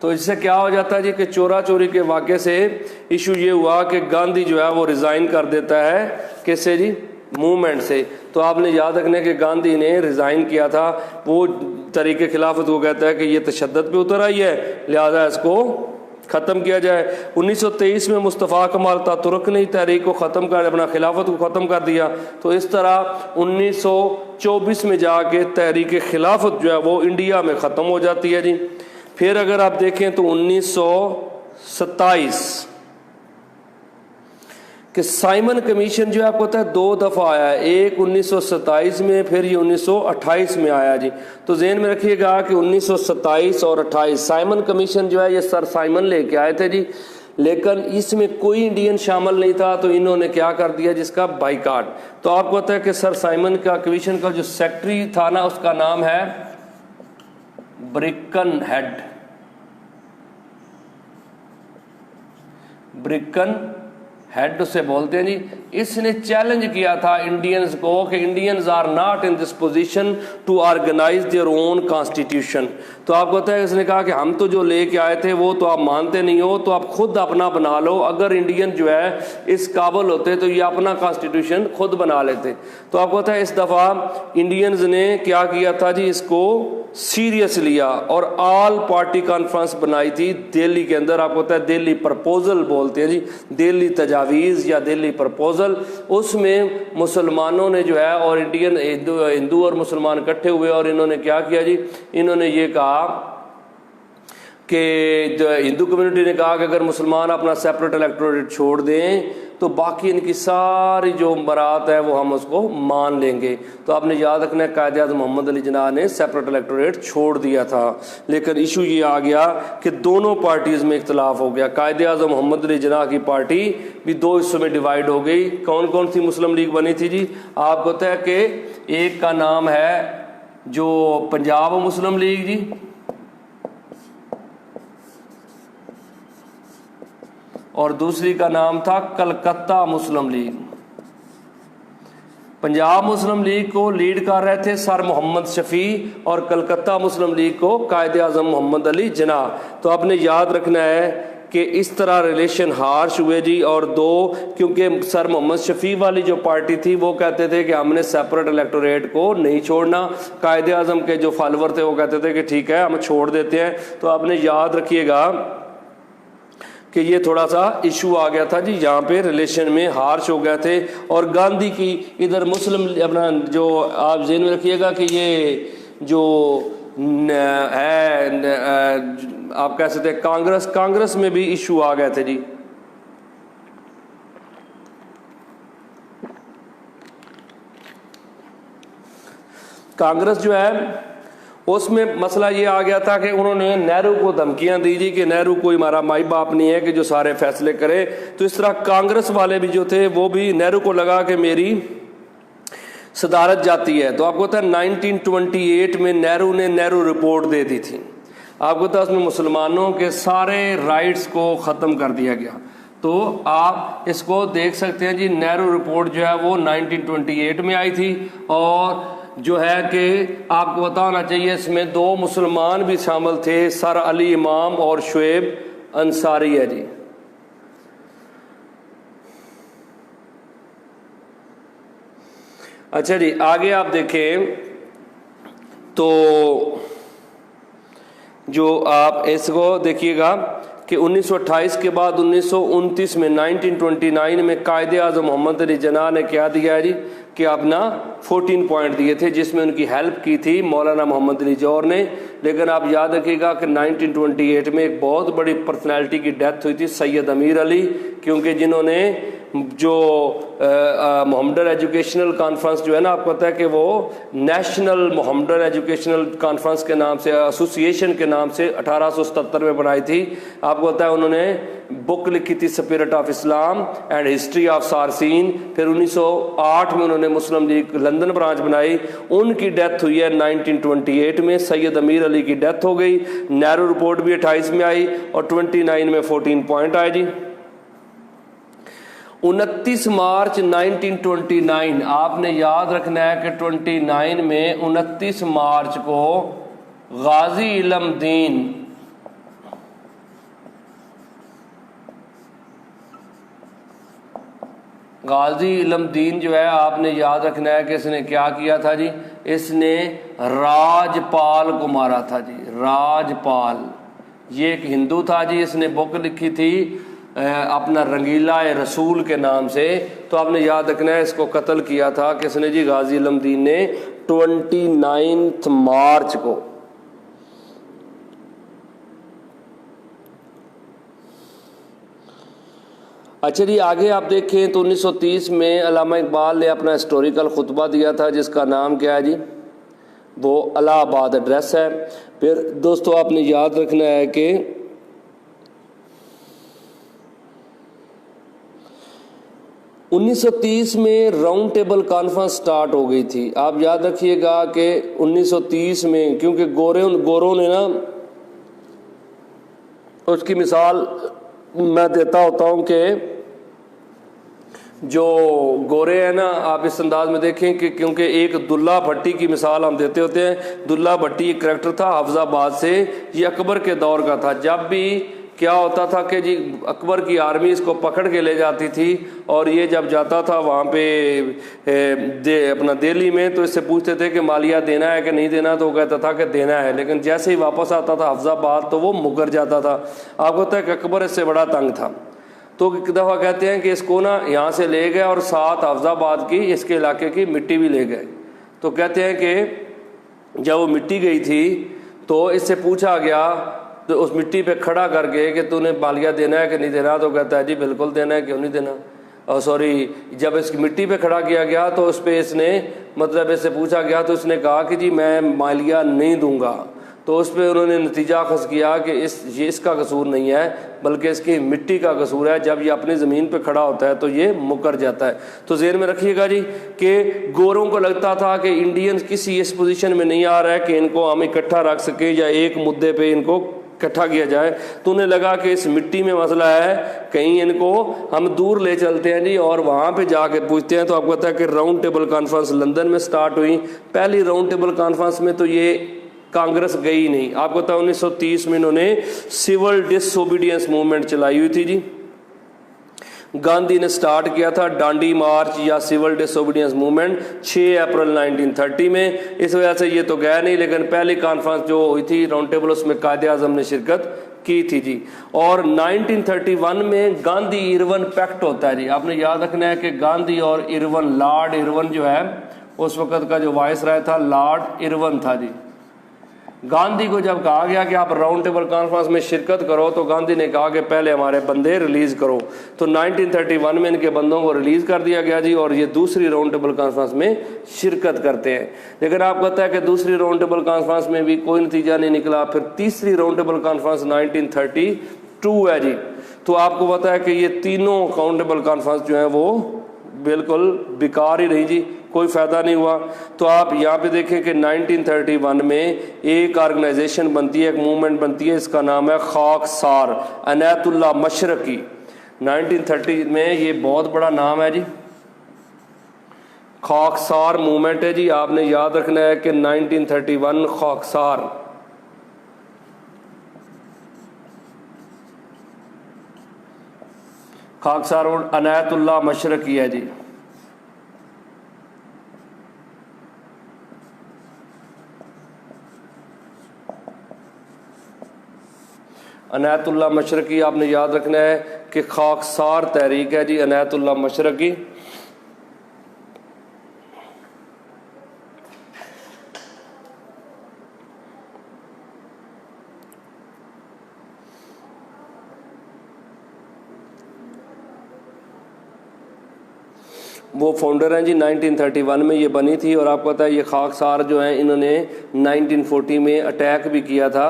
A: तो इससे क्या हो जाता है जी कि चोरा चोरी के वाक़े से इशू ये हुआ कि गांधी जो है वो रिज़ाइन कर देता है, किससे जी, मूवमेंट से। तो आपने याद रखने के गांधी ने रिज़ाइन किया था, वो तरीके खिलाफत को कहता है कि ये तशद्दुद पे उतर आई है, लिहाजा इसको ख़त्म किया जाए। 1923 में मुस्तफ़ा कमाल अतातुर्क ने तहरीक को ख़त्म कर, अपना खिलाफत को ख़त्म कर दिया। तो इस तरह 1924 में जाके तहरीक खिलाफत जो है वो इंडिया में ख़त्म हो जाती है जी। फिर अगर आप देखें तो 1927 कि साइमन कमीशन जो है आपको पता है 2 दफ़ा आया है, एक 1927 में, फिर ये 1928 में आया जी। तो ज़हन में रखिएगा कि 1927 और 28 साइमन कमीशन जो है ये सर साइमन लेके आए थे जी, लेकिन इसमें कोई इंडियन शामिल नहीं था। तो इन्होंने क्या कर दिया जिसका बाइकाट। तो आपको पता है कि सर साइमन का कमीशन का जो सेक्रेटरी था ना, उसका नाम है ब्रिकन हेड। ब्रिकन हेड उसे बोलते हैं जी। इसने चैलेंज किया था इंडियंस को कि Indians are not in this position to organise their own constitution. तो आपको पता है इसने कहा कि हम तो जो लेके आए थे वो तो आप मानते नहीं हो, तो आप खुद अपना बना लो। अगर इंडियन जो है इस काबिल होते तो ये अपना कॉन्स्टिट्यूशन खुद बना लेते। तो आपको पता है इस दफ़ा इंडियंस ने क्या किया था जी, इसको सीरियस लिया और ऑल पार्टी कॉन्फ्रेंस बनाई थी दिल्ली के अंदर। आपको पता है दिल्ली प्रपोजल बोलते हैं जी, दिल्ली तजावीज़ या दिल्ली प्रपोजल। उसमें मुसलमानों ने जो है और इंडियन हिंदू और मुसलमान इकट्ठे हुए और इन्होंने क्या किया जी, इन्होंने ये कहा कि हिंदू कम्युनिटी ने कहा कि अगर मुसलमान अपना सेपरेट इलेक्टोरेट छोड़ दें तो बाकी इनकी सारी जो बरात है वो हम उसको मान लेंगे। तो आपने याद रखना है कायद-ए-आज़म मोहम्मद अली जिन्ना ने सेपरेट इलेक्टोरेट छोड़ दिया था, लेकिन इशू ये आ गया कि दोनों पार्टीज़ में इख्तलाफ हो गया। कायद-ए-आज़म मोहम्मद अली जिन्ना की पार्टी भी 2 हिस्सों में डिवाइड हो गई। कौन कौन सी मुस्लिम लीग बनी थी जी, आपको पता है कि एक का नाम है जो पंजाब मुस्लिम लीग जी, और दूसरी का नाम था कलकत्ता मुस्लिम लीग। पंजाब मुस्लिम लीग को लीड कर रहे थे सर मोहम्मद शफी और कलकत्ता मुस्लिम लीग को कायद-ए-आज़म मोहम्मद अली जिन्ना। तो आपने याद रखना है कि इस तरह रिलेशन हार्श हुए जी। और 2, क्योंकि सर मोहम्मद शफी वाली जो पार्टी थी वो कहते थे कि हमने सेपरेट इलेक्टोरेट को नहीं छोड़ना, कायद-ए-आज़म के जो फॉलोअर थे वो कहते थे कि ठीक है हम छोड़ देते हैं। तो आपने याद रखिएगा कि ये थोड़ा सा इशू आ गया था जी, यहाँ पे रिलेशन में हार्श हो गए थे। और गांधी की इधर मुस्लिम अपना जो आप ज़हन में रखिएगा कि ये जो है आप कह सकते हैं कांग्रेस में भी इशू आ गए थे जी। कांग्रेस जो है उसमें मसला ये आ गया था कि उन्होंने नेहरू को धमकियां दी जी कि नेहरू कोई हमारा माई बाप नहीं है कि जो सारे फैसले करे। तो इस तरह कांग्रेस वाले भी जो थे वो भी, नेहरू को लगा कि मेरी सदारत जाती है। तो आपको पता है 1928 में नेहरू ने नेहरू रिपोर्ट दे दी थी। आपको पता है उसमें मुसलमानों के सारे राइट्स को ख़त्म कर दिया गया। तो आप इसको देख सकते हैं जी, नेहरू रिपोर्ट जो है वो 1928 में आई थी। और जो है कि आपको पता होना चाहिए इसमें 2 मुसलमान भी शामिल थे, सर अली इमाम और शुएब अंसारी है जी। अच्छा जी, आगे आप देखें तो जो आप इसको देखिएगा कि 1928 के बाद 1929 में 1929 में कायद-ए-आज़म मोहम्मद अली जिन्ना ने क्या दिया है जी कि अपना 14 पॉइंट दिए थे, जिसमें उनकी हेल्प की थी मौलाना मोहम्मद अली जौहर ने। लेकिन आप याद रखिएगा कि 1928 में एक बहुत बड़ी पर्सनैलिटी की डेथ हुई थी, सैयद अमीर अली, क्योंकि जिन्होंने जो मोहम्मडन एजुकेशनल कॉन्फ्रेंस जो है ना, आपको पता है कि वो नेशनल मोहम्मडन एजुकेशनल कॉन्फ्रेंस के नाम से, एसोसिएशन के नाम से 1877 में बनाई थी। आपको पता है उन्होंने बुक लिखी थी spirit of Islam and history of Saracen. फिर 1908 में उन्होंने मुस्लिम लीग लंदन ब्रांच बनाई। उनकी डेथ हुई है 1928 में, सैयद अमीर अली की डेथ हो गई। नेहरू रिपोर्ट भी 28 में आई और 29 में 14 पॉइंट आए जी। 29 मार्च 1929, आपने याद रखना है कि 29 में 29 मार्च को गाजी इल्म दीन गाजी इल्म दीन जो है, आपने याद रखना है कि इसने क्या किया था जी, इसने राजपाल को मारा था जी। राजपाल ये एक हिंदू था जी, इसने बुक लिखी थी अपना रंगीला रसूल के नाम से। तो आपने याद रखना है इसको कत्ल किया था किसने जी, गाजी इल्म दीन ने 29 मार्च को। अच्छा जी, आगे आप देखें तो 1930 में अल्लामा इकबाल ने अपना हिस्टोरिकल खुतबा दिया था जिसका नाम क्या है जी, वो इलाहाबाद एड्रेस है। फिर दोस्तों आपने याद रखना है कि 1930 में राउंड टेबल कॉन्फ्रेंस स्टार्ट हो गई थी। आप याद रखिएगा कि 1930 में, क्योंकि गोरों ने ना, उसकी मिसाल मैं देता होता हूँ कि जो गोरे हैं ना, आप इस अंदाज में देखें कि क्योंकि एक दुल्ला भट्टी की मिसाल हम देते होते हैं। दुल्ला भट्टी एक करैक्टर था हफ्जाबाद से, ये अकबर के दौर का था। जब भी क्या होता था कि जी अकबर की आर्मी इसको पकड़ के ले जाती थी और ये जब जाता था वहाँ पे अपना दिल्ली में, तो इससे पूछते थे कि मालिया देना है कि नहीं देना, तो वो कहता था कि देना है। लेकिन जैसे ही वापस आता था हफ्जाबाद तो वो मुकर जाता था। आपको पता है कि अकबर इससे बड़ा तंग था। तो एक दफ़ा कहते हैं कि इसको ना यहाँ से ले गए और साथ हफ्जाबाद की इसके इलाके की मिट्टी भी ले गए। तो कहते हैं कि जब वो मिट्टी गई थी तो इससे पूछा गया, तो उस मिट्टी पे खड़ा करके कि तूने मालिया देना है कि नहीं देना, तो कहता है जी बिल्कुल देना है, क्यों नहीं देना। और सॉरी, जब इसकी मिट्टी पे खड़ा किया गया तो उस पर इसने मतलब इससे पूछा गया तो इसने कहा कि जी मैं मालिया नहीं दूंगा। तो उस पर उन्होंने नतीजा अखज़ किया कि ये इसका कसूर नहीं है बल्कि इसकी मिट्टी का कसूर है। जब ये अपनी ज़मीन पे खड़ा होता है तो ये मुकर जाता है। तो ज़हन में रखिएगा जी कि गोरों को लगता था कि इंडियंस किसी इस पोजीशन में नहीं आ रहा है कि इनको हम इकट्ठा रख सकें या एक मुद्दे पे इनको इकट्ठा किया जाए। तो उन्हें लगा कि इस मिट्टी में मसला है, कहीं इनको हम दूर ले चलते हैं जी और वहाँ पे जाके पूछते हैं। तो आपको पता है कि राउंड टेबल कॉन्फ्रेंस लंदन में स्टार्ट हुई। पहली राउंड टेबल कॉन्फ्रेंस में तो ये कांग्रेस गई नहीं। आपको पता है 1930 में इन्होंने सिविल डिसओबीडियंस मूवमेंट चलाई हुई थी जी। गांधी ने स्टार्ट किया था डांडी मार्च या सिविल डिसओबीडियंस मूवमेंट 6 अप्रैल 1930 में। इस वजह से ये तो गया नहीं, लेकिन पहली कॉन्फ्रेंस जो हुई थी राउंड टेबल उसमें कायदे आजम ने शिरकत की थी जी। और 1931 में गांधी इरविन पैक्ट होता है जी। आपने याद रखना है कि गांधी और इरविन, लॉर्ड इरविन जो है उस वक्त का जो वायसराय था लॉर्ड इरविन था जी। गांधी को जब कहा गया कि आप राउंड टेबल कॉन्फ्रेंस में शिरकत करो तो गांधी ने कहा कि पहले हमारे बंदे रिलीज करो। तो 1931 में इनके बंदों को रिलीज कर दिया गया जी और ये दूसरी राउंड टेबल कॉन्फ्रेंस में शिरकत करते हैं। लेकिन आपको पता है कि दूसरी राउंड टेबल कॉन्फ्रेंस में भी कोई नतीजा नहीं निकला। फिर तीसरी राउंड टेबल कॉन्फ्रेंस 1932 है जी। तो आपको पता है कि ये तीनों राउंड टेबल कॉन्फ्रेंस जो है वो बिल्कुल बेकार ही रही जी, कोई फ़ायदा नहीं हुआ। तो आप यहाँ पे देखें कि 1931 में एक ऑर्गेनाइजेशन बनती है, एक मूवमेंट बनती है, इसका नाम है खाकसार, अनायतुल्लाह मशरकी। 1930 में ये बहुत बड़ा नाम है जी, खाकसार मूवमेंट है जी। आपने याद रखना है कि 1931 खाकसार और अनायतुल्लाह मशरकी है जी। अनायतुल्लाह मशरकी आपने याद रखना है कि खाकसार तहरीक है जी, अनायतुल्लाह मशरकी। वो फाउंडर हैं जी। 1931 में ये बनी थी और आपको पता है ये खाकसार जो है इन्होंने 1940 में अटैक भी किया था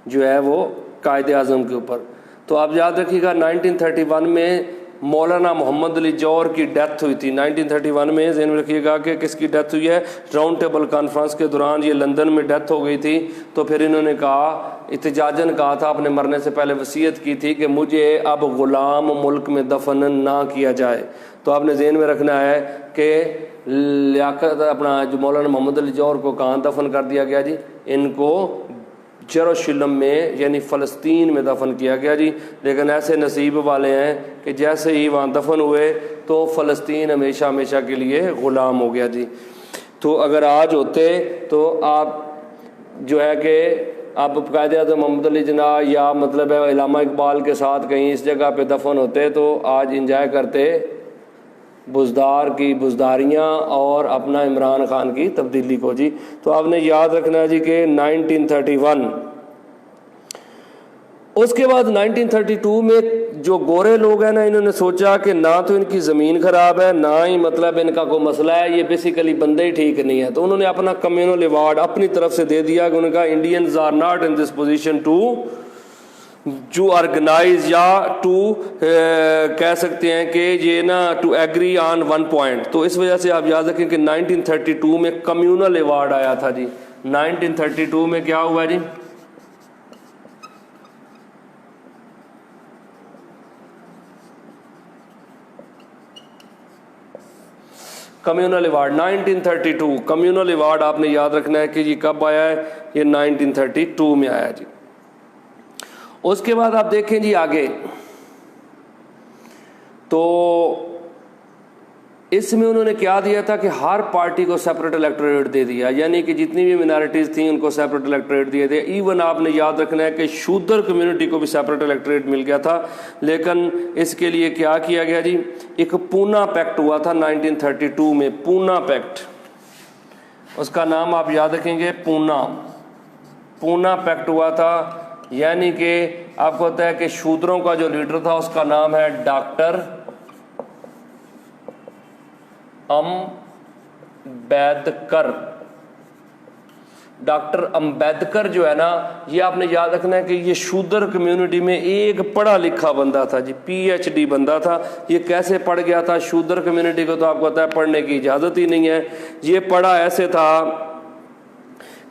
A: जो है वो कायदे आज़म के ऊपर। तो आप याद रखिएगा 1931 में मौलाना मोहम्मद अली जौहर की डेथ हुई थी। 1931 में ज़हन में रखिएगा कि किसकी डेथ हुई है, राउंड टेबल कॉन्फ्रेंस के दौरान ये लंदन में डेथ हो गई थी। तो फिर इन्होंने कहा, इत्तेजाजन कहा था, अपने मरने से पहले वसीयत की थी कि मुझे अब ग़ुलाम मुल्क में दफन ना किया जाए। तो आपने ज़हन में रखना है कि लियाकत अपना जो मौलाना मोहम्मद अली जौहर को कहाँ दफन कर दिया गया जी, इनको यरूशलेम में यानी फ़लस्तीन में दफन किया गया जी। लेकिन ऐसे नसीब वाले हैं कि जैसे ही वहाँ दफन हुए तो फ़लस्तीन हमेशा हमेशा के लिए ग़ुलाम हो गया जी। तो अगर आज होते तो आप जो है कि आप कायदे-ए-आज़म मोहम्मद अली जिन्ना या मतलब है इल्लामा इकबाल के साथ कहीं इस जगह पे दफन होते तो आज इंजॉय करते बुज़दार की बुज़दारियाँ और अपना इमरान खान की तब्दीली को जी। तो आपने याद रखना है जी कि 1931 उसके बाद 1932 में जो गोरे लोग हैं ना, इन्होंने सोचा कि ना तो इनकी ज़मीन ख़राब है ना ही मतलब इनका कोई मसला है, ये बेसिकली बंदे ही ठीक नहीं है। तो उन्होंने अपना कम्युनल अवार्ड अपनी तरफ से दे दिया कि उनका Indians are not in this position to organise या टू कह सकते हैं कि ये ना to agree on one point. तो इस वजह से आप याद रखें कि 1932 में कम्युनल अवार्ड आया था जी। 1932 में क्या हुआ जी, कम्युनल अवार्ड 1932 कम्युनल अवार्ड आपने याद रखना है कि ये कब आया है, ये 1932 में आया जी। उसके बाद आप देखें जी आगे, तो इसमें उन्होंने क्या दिया था कि हर पार्टी को सेपरेट इलेक्टोरेट दे दिया, यानी कि जितनी भी मिनॉरिटीज़ थी उनको सेपरेट इलेक्टोरेट दिए थे। इवन आपने याद रखना है कि शूद्र कम्युनिटी को भी सेपरेट इलेक्टोरेट मिल गया था। लेकिन इसके लिए क्या किया गया जी, एक पूना पैक्ट हुआ था 1932 में, पूना पैक्ट, उसका नाम आप याद रखेंगे पूना पैक्ट हुआ था। यानी कि आपको पता है कि शूद्रों का जो लीडर था उसका नाम है डॉक्टर अम्बेडकर। डॉक्टर अम्बेडकर जो है ना, ये आपने याद रखना है कि ये शूद्र कम्युनिटी में एक पढ़ा लिखा बंदा था जी, PhD बंदा था। ये कैसे पढ़ गया था, शूद्र कम्युनिटी को तो आपको पता है पढ़ने की इजाज़त ही नहीं है। ये पढ़ा ऐसे था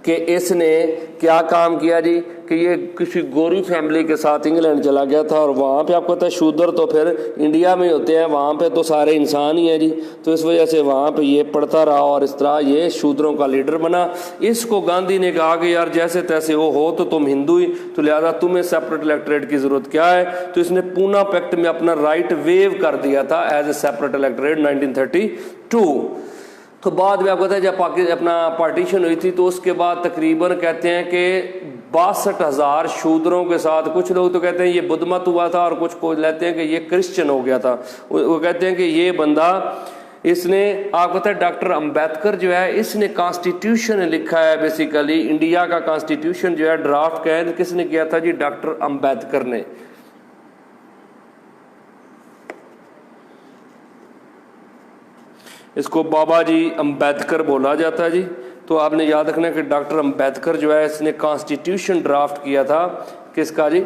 A: कि इसने क्या काम किया जी, कि ये किसी गोरी फैमिली के साथ इंग्लैंड चला गया था और वहाँ पे आपको पता है शूद्र तो फिर इंडिया में होते हैं, वहाँ पे तो सारे इंसान ही हैं जी। तो इस वजह से वहाँ पे ये पढ़ता रहा और इस तरह ये शूद्रों का लीडर बना। इसको गांधी ने कहा कि यार जैसे तैसे हो तो तुम हिंदू ही, तो लिहाजा तुम्हें सेपरेट इलेक्टोरेट की ज़रूरत क्या है। तो इसने पूना पैक्ट में अपना राइट वेव कर दिया था एज ए सेपरेट इलेक्टोरेट 1932। तो बाद में आपको पता है जब अपना पार्टीशन हुई थी तो उसके बाद तकरीबन कहते हैं कि 62,000 शूद्रों के साथ, कुछ लोग तो कहते हैं ये बुद्ध मत हुआ था और कुछ को लेते हैं कि ये क्रिश्चियन हो गया था। वो कहते हैं कि ये बंदा, इसने आपको पता है डॉक्टर अम्बेडकर जो है, इसने कॉन्स्टिट्यूशन लिखा है। बेसिकली इंडिया का कॉन्स्टिट्यूशन जो है ड्राफ्ट का है, किसने किया था जी, डॉक्टर अम्बेडकर ने। इसको बाबा जी अम्बेडकर बोला जाता है जी। तो आपने याद रखना है कि डॉक्टर अम्बेडकर जो है इसने कॉन्स्टिट्यूशन ड्राफ्ट किया था, किसका जी,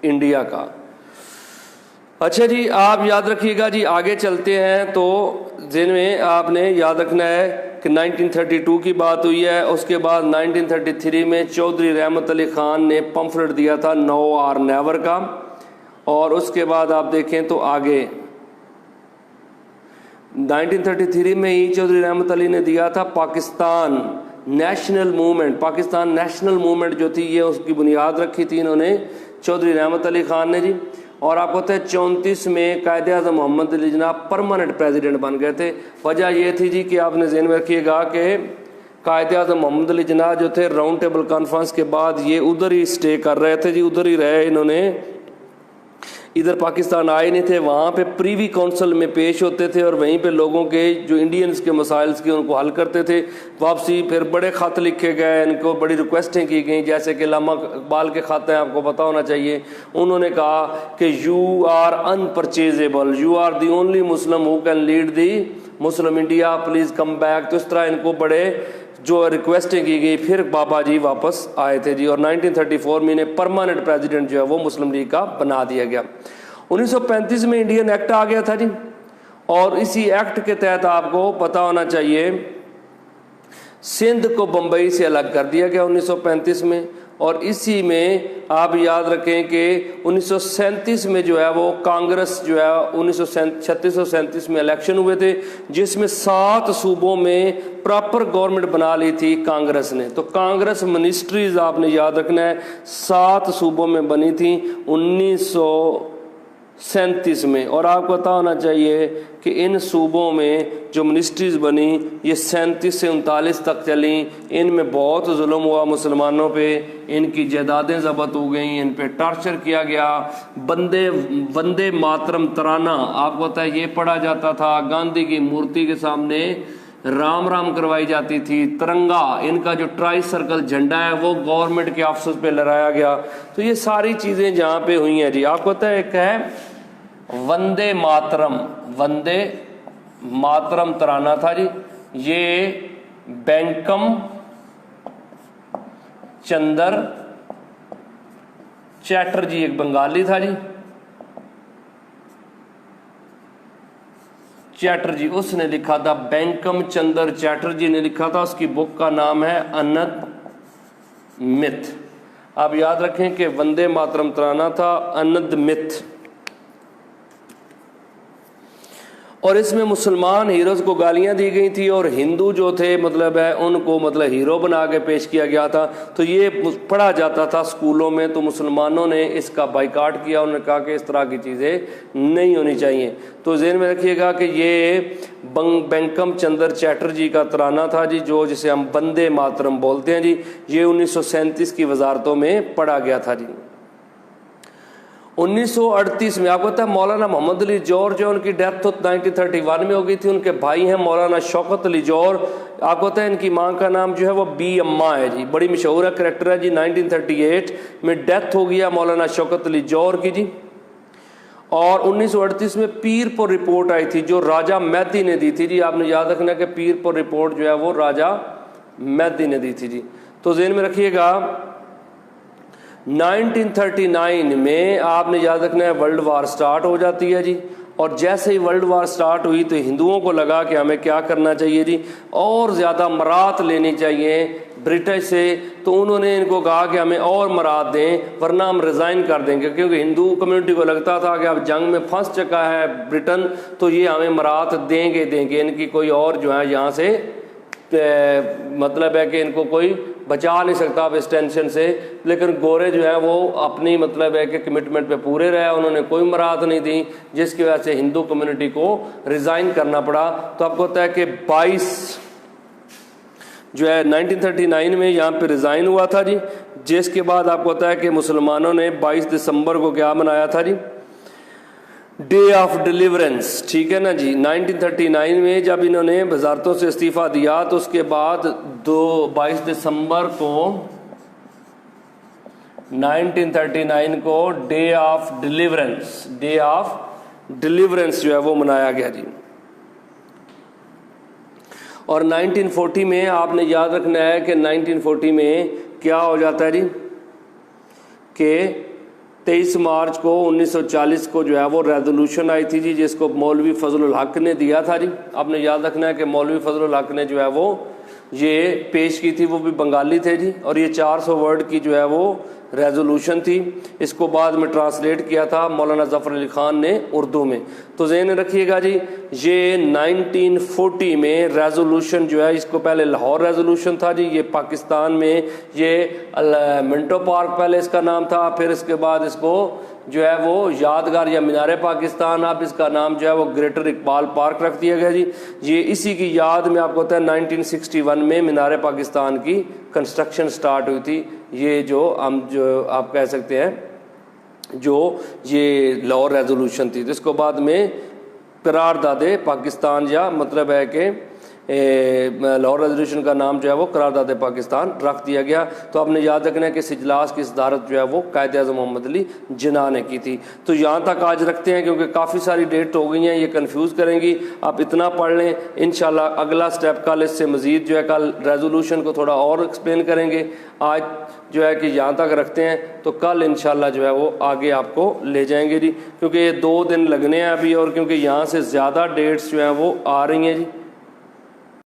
A: इंडिया का। अच्छा जी, आप याद रखिएगा जी, आगे चलते हैं तो जिनमें आपने याद रखना है कि 1932 की बात हुई है। उसके बाद 1933 में चौधरी रहमत अली खान ने पंफलेट दिया था नो और नेवर का। और उसके बाद आप देखें तो आगे 1933 में ही चौधरी रहमत अली ने दिया था Pakistan national movement. Pakistan national movement जो थी ये उसकी बुनियाद रखी थी इन्होंने, चौधरी रहमत अली खान ने जी। और आपको पता है 34 में कायदे-ए-आज़म मोहम्मद अली जिन्ना परमानेंट प्रेसिडेंट बन गए थे। वजह ये थी जी कि आपने ज़हन में रखिएगा कि कायदे-ए-आज़म मोहम्मद अली जिन्ना जो थे राउंड टेबल कॉन्फ्रेंस के बाद ये उधर ही स्टे कर रहे थे जी, उधर ही रहे इन्होंने। इधर पाकिस्तान आए नहीं थे, वहाँ पे प्रीवी काउंसिल में पेश होते थे और वहीं पे लोगों के जो इंडियंस के मसाइल की उनको हल करते थे। वापसी फिर बड़े ख़त लिखे गए, इनको बड़ी रिक्वेस्टें की गई, जैसे कि लामा इकबाल के ख़त हैं, आपको पता होना चाहिए। उन्होंने कहा कि you are unpurchasable, you are the only Muslim who can lead the Muslim India, please come back. तो इस तरह इनको बड़े जो रिक्वेस्टें की गई, फिर बाबा जी वापस आए थे जी, और 1934 में इन्हें परमानेंट प्रेसिडेंट जो है वो मुस्लिम लीग का बना दिया गया। 1935 में इंडियन एक्ट आ गया था जी, और इसी एक्ट के तहत आपको पता होना चाहिए सिंध को बम्बई से अलग कर दिया गया 1935 में। और इसी में आप याद रखें कि 1937 में जो है वो कांग्रेस जो है 1936 में इलेक्शन हुए थे, जिसमें 7 सूबों में प्रॉपर गवर्नमेंट बना ली थी कांग्रेस ने। तो कांग्रेस मिनिस्ट्रीज आपने याद रखना है 7 सूबों में बनी थी 1937 में। और आपको पता होना चाहिए कि इन सूबों में जो मिनिस्ट्रीज बनी ये 37 से 39 तक चली। इनमें बहुत जुल्म हुआ मुसलमानों पे, इनकी जायदादें ज़ब्त हो गई, इन पे टॉर्चर किया गया। वंदे मातरम तराना आपको पता है ये पढ़ा जाता था, गांधी की मूर्ति के सामने राम राम करवाई जाती थी। तिरंगा इनका जो ट्राई सर्कल झंडा है वो गवर्नमेंट के ऑफिस पे लहराया गया। तो ये सारी चीज़ें जहाँ पे हुई हैं जी, आपको पता है एक है वंदे मातरम तराना था जी, ये बैंकम चंद्र चैटर्जी एक बंगाली था जी, चैटर्जी उसने लिखा था, बैंकम चंद्र चैटर्जी ने लिखा था। उसकी बुक का नाम है अनद मिथ। आप याद रखें कि वंदे मातरम तराना था अनद मिथ, और इसमें मुसलमान हीरोज को गालियां दी गई थी और हिंदू जो थे मतलब है उनको मतलब हीरो बना के पेश किया गया था। तो ये पढ़ा जाता था स्कूलों में, तो मुसलमानों ने इसका बाइकाट किया। उन्होंने कहा कि इस तरह की चीज़ें नहीं होनी चाहिए। तो ज़हन में रखिएगा कि ये बैंकम चंद्र चैटर्जी का तराना था जी, जो जिसे हम वंदे मातरम बोलते हैं जी, ये 1937 की वजारतों में पढ़ा गया था जी। 1938 में आपको पता है मौलाना मोहम्मद अली जौहर जो उनकी डेथ तो 1931 में हो गई थी। उनके भाई हैं मौलाना शौकत अली जौहर। आपको पता है इनकी मां का नाम जो है वो बी अम्मा है जी, बड़ी मशहूर है करेक्टर है जी। 1938 में डेथ हो गया मौलाना शौकत अली जौहर की जी। और 1938 में पीरपुर रिपोर्ट आई थी जो राजा मेहदी ने दी थी जी। आपने याद रखना कि पीरपुर रिपोर्ट जो है वो राजा मेहदी ने दी थी जी। तो ज़हन में रखिएगा 1939 में आपने याद रखना है वर्ल्ड वार स्टार्ट हो जाती है जी। और जैसे ही वर्ल्ड वार स्टार्ट हुई तो हिंदुओं को लगा कि हमें क्या करना चाहिए जी, और ज़्यादा मरात लेनी चाहिए ब्रिटिश से। तो उन्होंने इनको कहा कि हमें और मरात दें वरना हम रिज़ाइन कर देंगे, क्योंकि हिंदू कम्युनिटी को लगता था कि अब जंग में फंस चुका है ब्रिटेन, तो ये हमें मरात देंगे इनकी कोई और जो है यहाँ से मतलब है कि इनको कोई बचा नहीं सकता अब इस टेंशन से। लेकिन गोरे जो है वो अपनी मतलब है कि कमिटमेंट पे पूरे रहे, उन्होंने कोई मराहत नहीं दी, जिसकी वजह से हिंदू कम्युनिटी को रिज़ाइन करना पड़ा। तो आपको पता है कि 22 जो है 1939 में यहाँ पे रिज़ाइन हुआ था जी। जिसके बाद आपको पता है कि मुसलमानों ने 22 दिसंबर को क्या मनाया था जी, डे ऑफ डिलीवरेंस, ठीक है ना जी। 1939 में जब इन्होंने वजारतों से इस्तीफा दिया तो उसके बाद 22 दिसंबर को 1939 को डे ऑफ डिलीवरेंस जो है वो मनाया गया जी। और 1940 में आपने याद रखना है कि 1940 में क्या हो जाता है जी कि 23 मार्च को 1940 को जो है वो रेजोल्यूशन आई थी जी, जिसको मौलवी फजलुल हक ने दिया था जी। आपने याद रखना है कि मौलवी फजलुल हक ने जो है वो ये पेश की थी, वो भी बंगाली थे जी। और ये 400 वर्ड की जो है वो रेजोल्यूशन थी। इसको बाद में ट्रांसलेट किया था मौलाना जफ़र अली ख़ान ने उर्दू में। तो ज़हन रखिएगा जी, ये 1940 में रेजोल्यूशन जो है, इसको पहले लाहौर रेजोल्यूशन था जी, ये पाकिस्तान में ये मिंटो पार्क पहले इसका नाम था, फिर इसके बाद इसको जो है वो यादगार या मीनार पाकिस्तान, अब इसका नाम जो है वो ग्रेटर इकबाल पार्क रख दिया गया जी। ये इसी की याद में आपको पता है 1961 में मीनार पाकिस्तान की कंस्ट्रक्शन स्टार्ट हुई थी। ये जो हम जो आप कह सकते हैं जो ये लाहौर रेजोल्यूशन थी, तो इसको बाद में करारदादे पाकिस्तान, या मतलब है कि लाहौर रेजोल्यूशन का नाम जो है वो करारदादे पाकिस्तान रख दिया गया। तो आपने याद रखना है कि इस इजलास की सदारत जो है वो कायद-ए-आज़म मोहम्मद अली जिन्ना ने की थी। तो यहाँ तक आज रखते हैं क्योंकि काफ़ी सारी डेट हो गई हैं, ये कंफ्यूज करेंगी। आप इतना पढ़ लें, इंशाल्लाह अगला स्टेप कल इससे मज़ीद जो है कल रेजोल्यूशन को थोड़ा और एक्सप्लेन करेंगे। आज जो है कि यहाँ तक रखते हैं, तो कल इंशाल्लाह जो है वो आगे आपको ले जाएंगे जी, क्योंकि ये 2 दिन लगने हैं अभी, और क्योंकि यहाँ से ज़्यादा डेट्स जो हैं वो आ रही हैं जी।